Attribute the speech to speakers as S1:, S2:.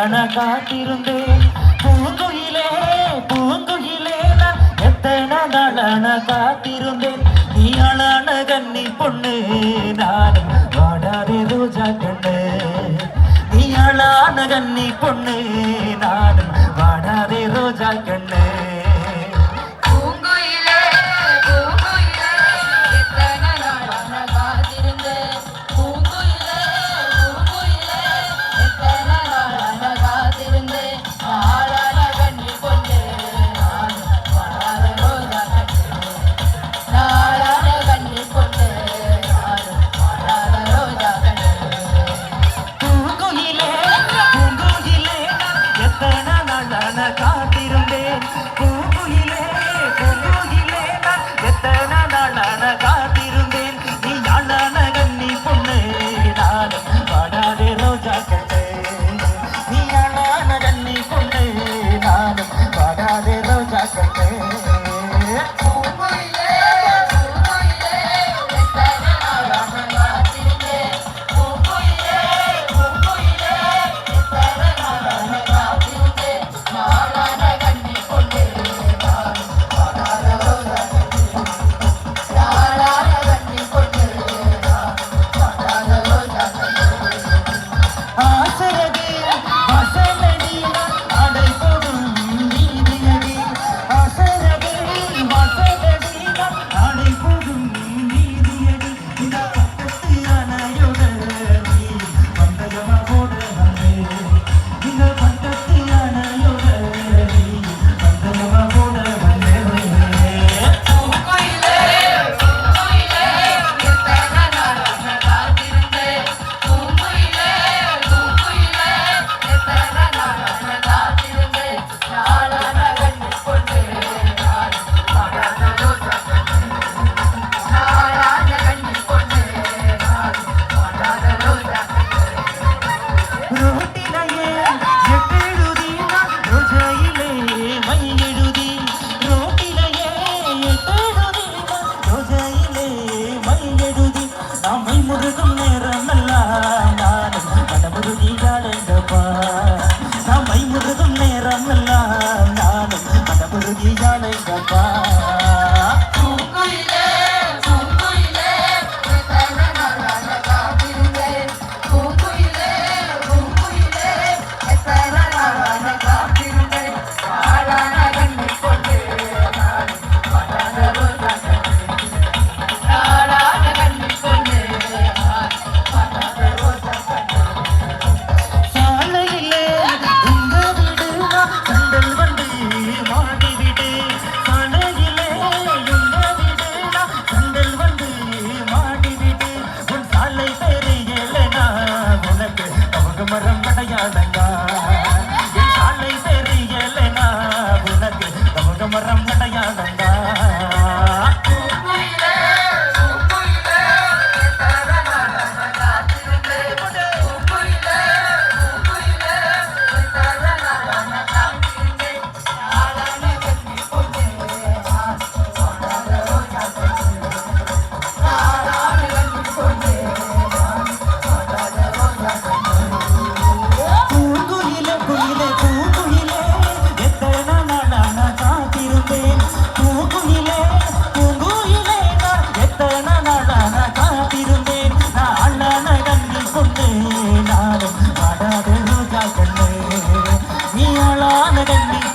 S1: காத்திருந்தேன் பூங்குயிலே பூங்குயிலே நான் எத்தனை நாளான காத்திருந்தேன் நீ அழான கன்னி பொண்ணு நானும் வாடாதே ரோஜா கண்ணு நீ அழான கன்னி பொண்ணு நானும் வாடாதே ரோஜா கண்ணு காத்திருந்தேன் பூங்குயிலே பூங்குயிலே நான் எத்தனை நாளான காத்திருந்தேன் நீ அழான கன்னி பொண்ணு நானும் வாடாதே ரோஜா கண்ணு நீ அழான கன்னி பொண்ணு நானும் வாடாதே ரோஜா கண்ணு முருகும் நேரமெல்லாம் நானும் மனமுருகியாளங்கப்பா நம்மை முருகும் நேரமெல்லாம் நானும் மனமுருகியாளங்கப்பா மரம் அடையாளங்கா என் சாலை தெரியலனா உனக்கு கமுக மரம் அடையாளங்கா நீ அழான கண்ணி